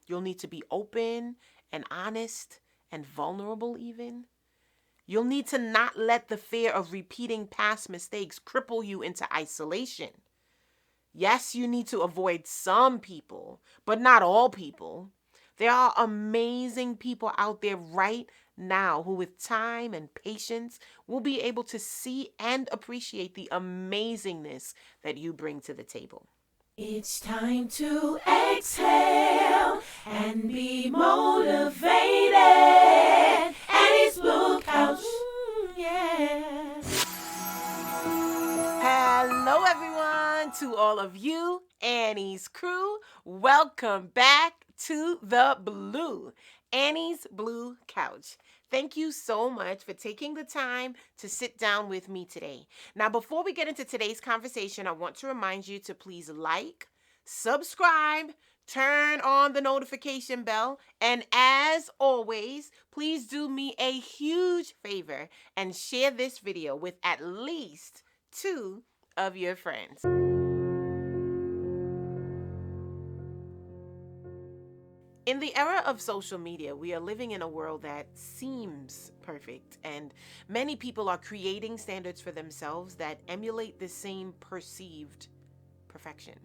You'll need to be open and honest and vulnerable even. You'll need to not let the fear of repeating past mistakes cripple you into isolation. Yes, you need to avoid some people, but not all people. There are amazing people out there right now who, with time and patience, will be able to see and appreciate the amazingness that you bring to the table. It's time to exhale and be motivated. Annie's Blue Couch. Yeah. Hello, everyone, to all of you, Annie's crew. Welcome back to the Annie's Blue Couch. Thank you so much for taking the time to sit down with me today. Now, before we get into today's conversation, I want to remind you to please like, subscribe, turn on the notification bell, and as always, please do me a huge favor and share this video with at least 2 of your friends. In the era of social media, we are living in a world that seems perfect, and many people are creating standards for themselves that emulate the same perceived perfection.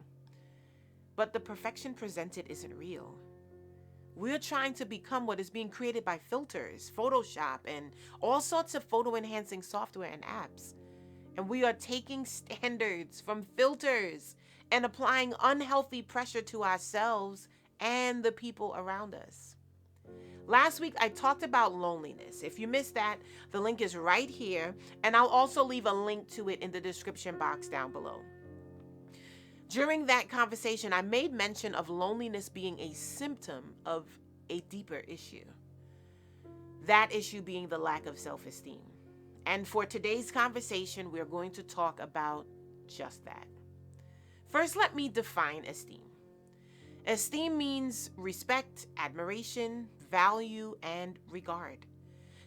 But the perfection presented isn't real. We're trying to become what is being created by filters, Photoshop, and all sorts of photo-enhancing software and apps. And we are taking standards from filters and applying unhealthy pressure to ourselves and the people around us. Last week, I talked about loneliness. If you missed that, the link is right here, and I'll also leave a link to it in the description box down below. During that conversation, I made mention of loneliness being a symptom of a deeper issue. That issue being the lack of self-esteem. And for today's conversation, we're going to talk about just that. First, let me define esteem. Esteem means respect, admiration, value, and regard.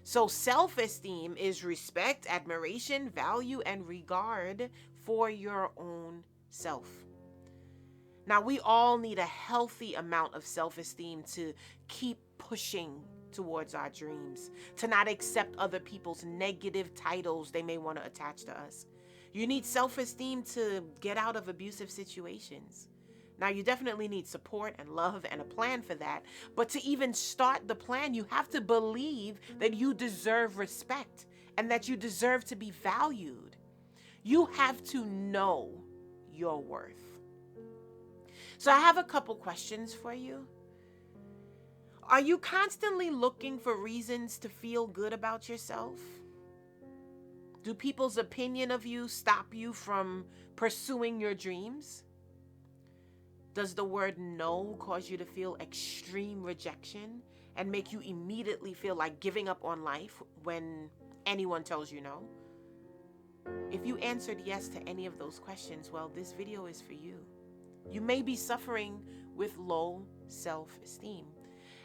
So self-esteem is respect, admiration, value, and regard for your own self. Now, we all need a healthy amount of self-esteem to keep pushing towards our dreams, to not accept other people's negative titles they may want to attach to us. You need self-esteem to get out of abusive situations. Now, you definitely need support and love and a plan for that. But to even start the plan, you have to believe that you deserve respect and that you deserve to be valued. You have to know your worth. So I have a couple questions for you. Are you constantly looking for reasons to feel good about yourself? Do people's opinion of you stop you from pursuing your dreams? Does the word no cause you to feel extreme rejection and make you immediately feel like giving up on life when anyone tells you no? If you answered yes to any of those questions, well, this video is for you. You may be suffering with low self-esteem.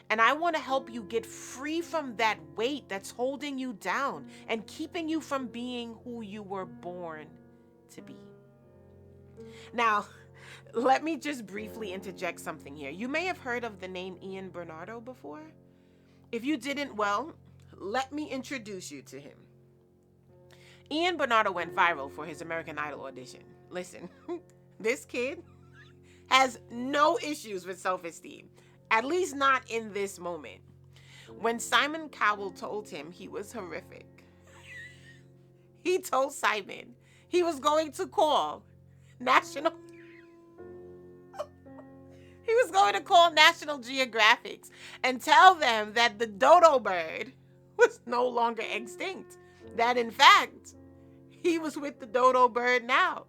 And I want to help you get free from that weight that's holding you down and keeping you from being who you were born to be. Now, let me just briefly interject something here. You may have heard of the name Ian Bernardo before. If you didn't, well, let me introduce you to him. Ian Bernardo went viral for his American Idol audition. Listen, this kid has no issues with self-esteem, at least not in this moment. When Simon Cowell told him he was horrific, he told Simon he was going to call National Geographic and tell them that the dodo bird was no longer extinct, that in fact, he was with the dodo bird now.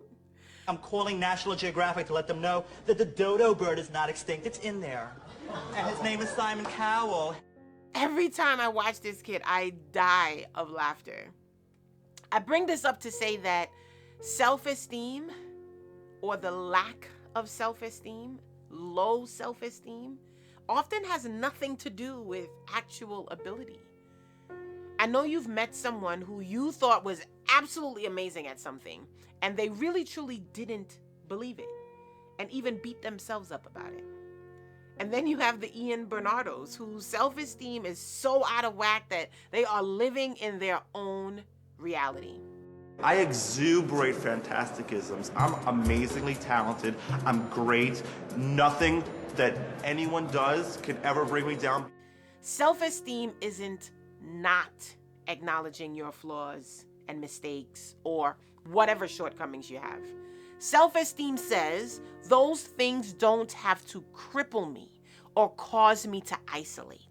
I'm calling National Geographic to let them know that the dodo bird is not extinct. It's in there. And his name is Simon Cowell. Every time I watch this kid, I die of laughter. I bring this up to say that self-esteem, or the lack of self-esteem, low self-esteem, often has nothing to do with actual ability. I know you've met someone who you thought was absolutely amazing at something, and they really truly didn't believe it, and even beat themselves up about it. And then you have the Ian Bernardos, whose self-esteem is so out of whack that they are living in their own reality. I exuberate fantasticisms. I'm amazingly talented. I'm great. Nothing that anyone does can ever bring me down. Self-esteem isn't not acknowledging your flaws and mistakes or whatever shortcomings you have. Self-esteem says those things don't have to cripple me or cause me to isolate.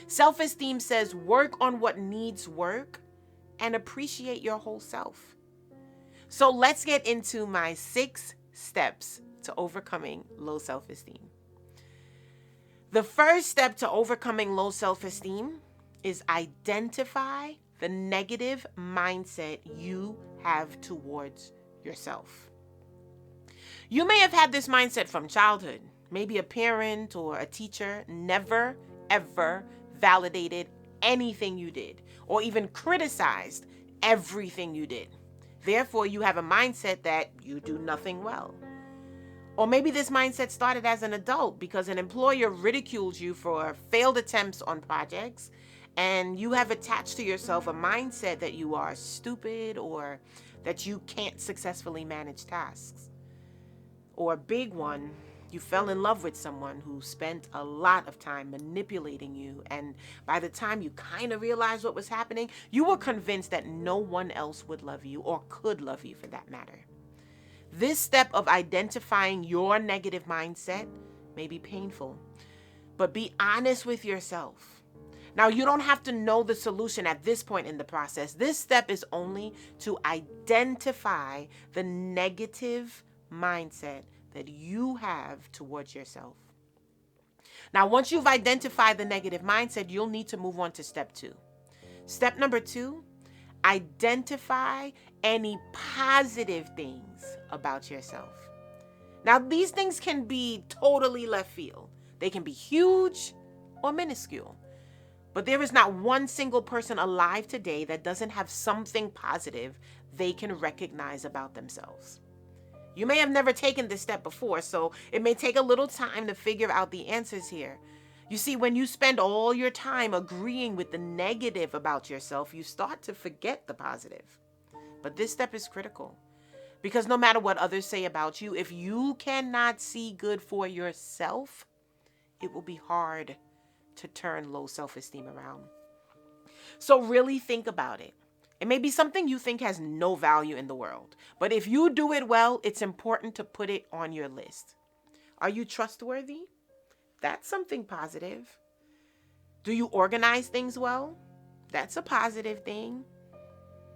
Self-esteem says work on what needs work and appreciate your whole self. So let's get into my 6 steps to overcoming low self-esteem. The first step to overcoming low self-esteem is identify the negative mindset you have towards yourself. You may have had this mindset from childhood. Maybe a parent or a teacher never, ever validated anything you did or even criticized everything you did. Therefore, you have a mindset that you do nothing well. Or maybe this mindset started as an adult because an employer ridiculed you for failed attempts on projects, and you have attached to yourself a mindset that you are stupid or that you can't successfully manage tasks. Or a big one, you fell in love with someone who spent a lot of time manipulating you, and by the time you kind of realized what was happening, you were convinced that no one else would love you or could love you for that matter. This step of identifying your negative mindset may be painful, but be honest with yourself. Now, you don't have to know the solution at this point in the process. This step is only to identify the negative mindset that you have towards yourself. Now, once you've identified the negative mindset, you'll need to move on to step 2. Step number 2, identify any positive things about yourself. Now, these things can be totally left field. They can be huge or minuscule. But there is not one single person alive today that doesn't have something positive they can recognize about themselves. You may have never taken this step before, so it may take a little time to figure out the answers here. You see, when you spend all your time agreeing with the negative about yourself, you start to forget the positive. But this step is critical because no matter what others say about you, if you cannot see good for yourself, it will be hard to turn low self-esteem around. So really think about it. It may be something you think has no value in the world, but if you do it well, it's important to put it on your list. Are you trustworthy? That's something positive. Do you organize things well? That's a positive thing.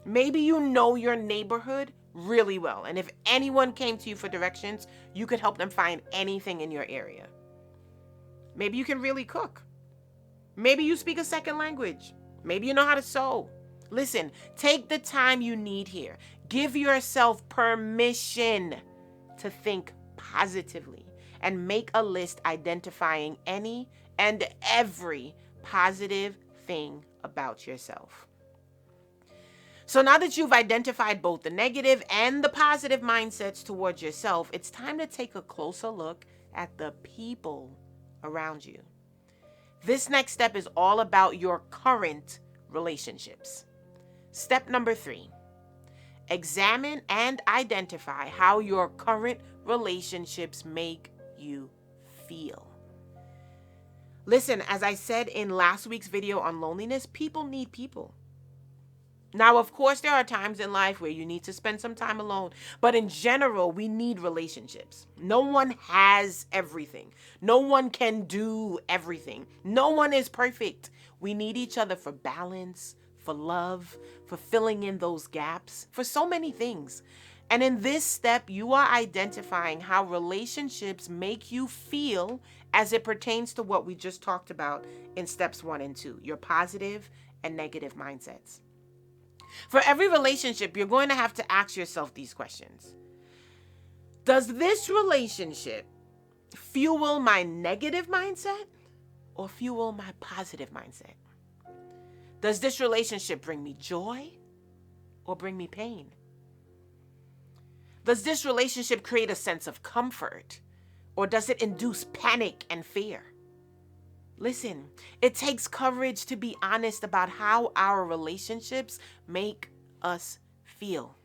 Maybe you know your neighborhood really well, and if anyone came to you for directions, you could help them find anything in your area. Maybe you can really cook. Maybe you speak a second language. Maybe you know how to sew. Listen, take the time you need here. Give yourself permission to think positively and make a list identifying any and every positive thing about yourself. So now that you've identified both the negative and the positive mindsets towards yourself, it's time to take a closer look at the people around you. This next step is all about your current relationships. Step number 3, examine and identify how your current relationships make you feel. Listen, as I said in last week's video on loneliness, people need people. Now, of course, there are times in life where you need to spend some time alone, but in general, we need relationships. No one has everything. No one can do everything. No one is perfect. We need each other for balance, for love, for filling in those gaps, for so many things. And in this step, you are identifying how relationships make you feel as it pertains to what we just talked about in steps 1 and 2, your positive and negative mindsets. For every relationship, you're going to have to ask yourself these questions. Does this relationship fuel my negative mindset or fuel my positive mindset? Does this relationship bring me joy or bring me pain? Does this relationship create a sense of comfort Or does it induce panic and fear? Listen, it takes courage to be honest about how our relationships make us feel.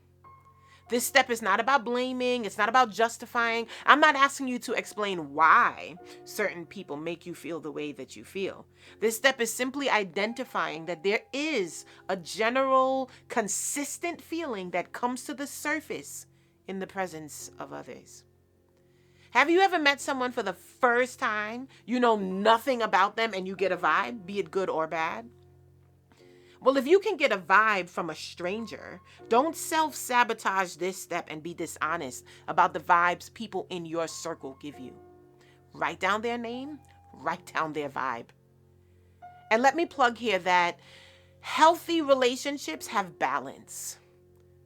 This step is not about blaming. It's not about justifying. I'm not asking you to explain why certain people make you feel the way that you feel. This step is simply identifying that there is a general, consistent feeling that comes to the surface in the presence of others. Have you ever met someone for the first time? You know nothing about them and you get a vibe, be it good or bad? Well, if you can get a vibe from a stranger, don't self-sabotage this step and be dishonest about the vibes people in your circle give you. Write down their name, write down their vibe. And let me plug here that healthy relationships have balance.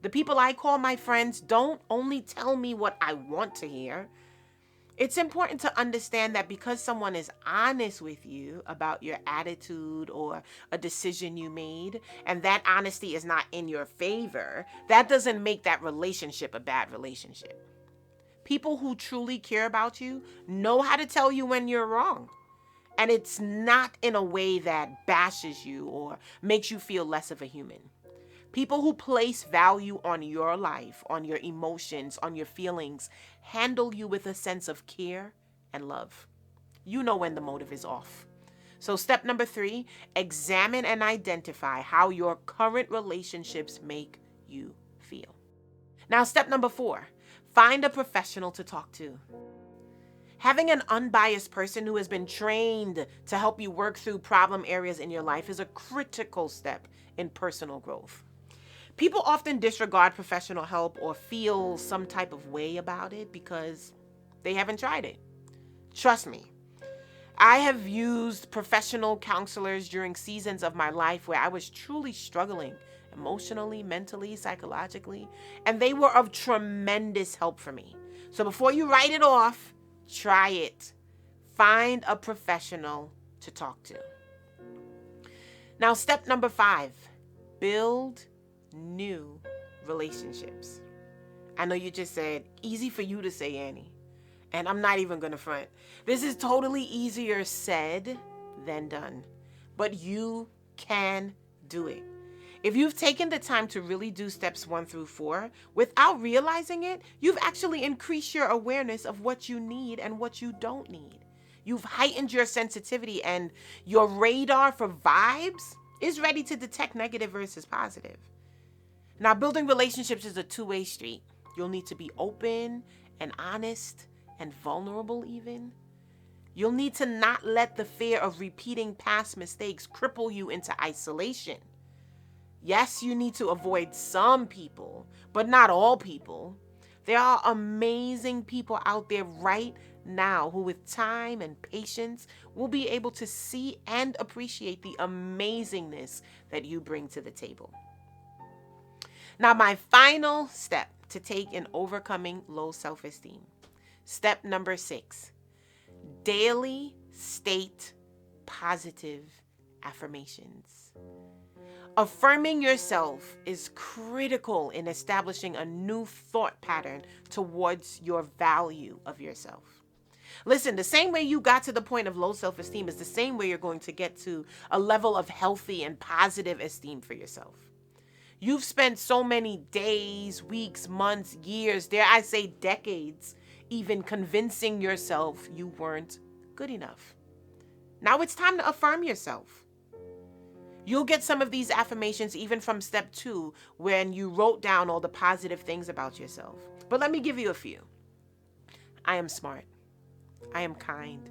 The people I call my friends don't only tell me what I want to hear. It's important to understand that because someone is honest with you about your attitude or a decision you made, and that honesty is not in your favor, that doesn't make that relationship a bad relationship. People who truly care about you know how to tell you when you're wrong. And it's not in a way that bashes you or makes you feel less of a human. People who place value on your life, on your emotions, on your feelings, handle you with a sense of care and love. You know when the motive is off. So step number 3, examine and identify how your current relationships make you feel. Now, step number 4, find a professional to talk to. Having an unbiased person who has been trained to help you work through problem areas in your life is a critical step in personal growth. People often disregard professional help or feel some type of way about it because they haven't tried it. Trust me, I have used professional counselors during seasons of my life where I was truly struggling emotionally, mentally, psychologically, and they were of tremendous help for me. So before you write it off, try it. Find a professional to talk to. Now, step number 5, build new relationships. I know you just said, easy for you to say, Annie. And I'm not even going to front. This is totally easier said than done. But you can do it. If you've taken the time to really do steps 1 through 4, without realizing it, you've actually increased your awareness of what you need and what you don't need. You've heightened your sensitivity, and your radar for vibes is ready to detect negative versus positive. Now, building relationships is a two-way street. You'll need to be open and honest and vulnerable even. You'll need to not let the fear of repeating past mistakes cripple you into isolation. Yes, you need to avoid some people, but not all people. There are amazing people out there right now who, with time and patience, will be able to see and appreciate the amazingness that you bring to the table. Now, my final step to take in overcoming low self-esteem. Step number 6, daily state positive affirmations. Affirming yourself is critical in establishing a new thought pattern towards your value of yourself. Listen, the same way you got to the point of low self-esteem is the same way you're going to get to a level of healthy and positive esteem for yourself. You've spent so many days, weeks, months, years, dare I say decades, even convincing yourself you weren't good enough. Now it's time to affirm yourself. You'll get some of these affirmations even from step 2 when you wrote down all the positive things about yourself. But let me give you a few. I am smart. I am kind.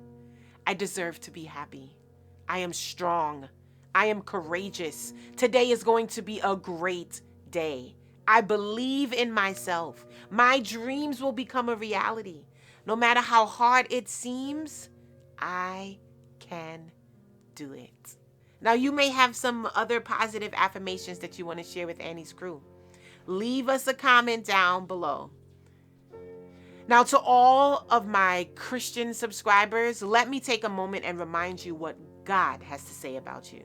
I deserve to be happy. I am strong. I am courageous. Today is going to be a great day. I believe in myself. My dreams will become a reality. No matter how hard it seems, I can do it. Now, you may have some other positive affirmations that you want to share with Annie's crew. Leave us a comment down below. Now, to all of my Christian subscribers, let me take a moment and remind you what God has to say about you.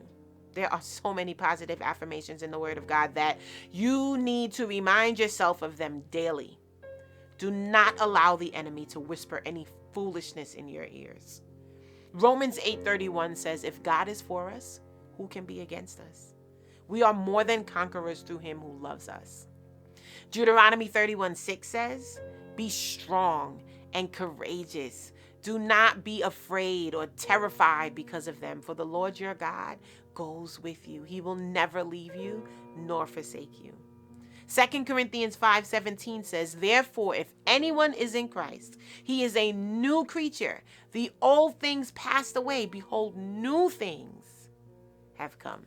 There are so many positive affirmations in the Word of God that you need to remind yourself of them daily. Do not allow the enemy to whisper any foolishness in your ears. Romans 8:31 says, if God is for us, who can be against us? We are more than conquerors through him who loves us. Deuteronomy 31:6 says, be strong and courageous. Do not be afraid or terrified because of them, for the Lord your God goes with you. He will never leave you nor forsake you. 2 Corinthians 5:17 says, therefore, if anyone is in Christ, he is a new creature. The old things passed away. Behold, new things have come.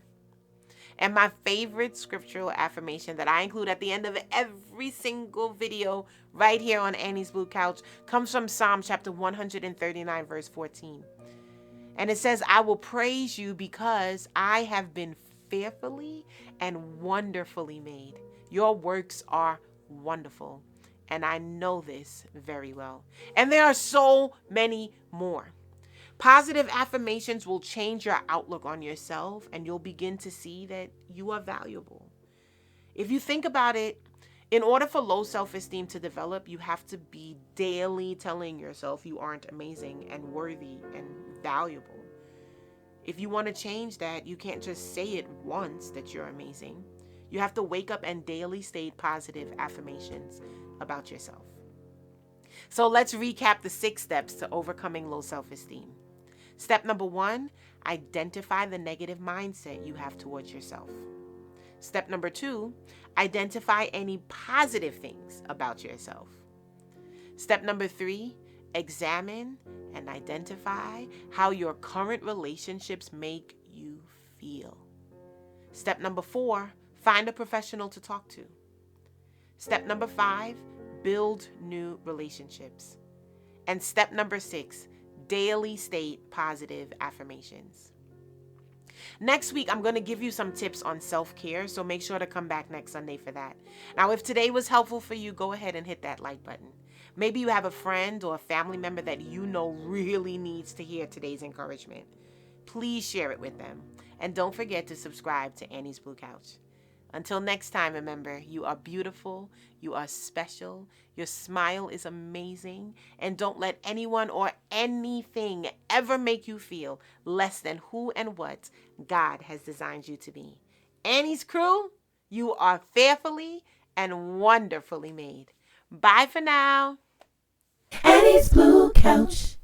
And my favorite scriptural affirmation that I include at the end of every single video right here on Annie's Blue Couch comes from Psalm chapter 139, verse 14. And it says, I will praise you because I have been fearfully and wonderfully made. Your works are wonderful, and I know this very well. And there are so many more. Positive affirmations will change your outlook on yourself, and you'll begin to see that you are valuable. If you think about it, in order for low self-esteem to develop, you have to be daily telling yourself you aren't amazing and worthy and valuable. If you want to change that, you can't just say it once that you're amazing. You have to wake up and daily state positive affirmations about yourself. So let's recap the 6 steps to overcoming low self-esteem. Step number 1, identify the negative mindset you have towards yourself. Step number 2, identify any positive things about yourself. Step number 3, examine and identify how your current relationships make you feel. Step number 4, find a professional to talk to. Step number 5, build new relationships. And step number 6, daily state positive affirmations. Next week, I'm going to give you some tips on self-care, so make sure to come back next Sunday for that. Now, if today was helpful for you, go ahead and hit that like button. Maybe you have a friend or a family member that you know really needs to hear today's encouragement. Please share it with them. And don't forget to subscribe to Annie's Blue Couch. Until next time, remember, you are beautiful, you are special, your smile is amazing, and don't let anyone or anything ever make you feel less than who and what God has designed you to be. Annie's crew, you are fearfully and wonderfully made. Bye for now. Annie's Blue Couch.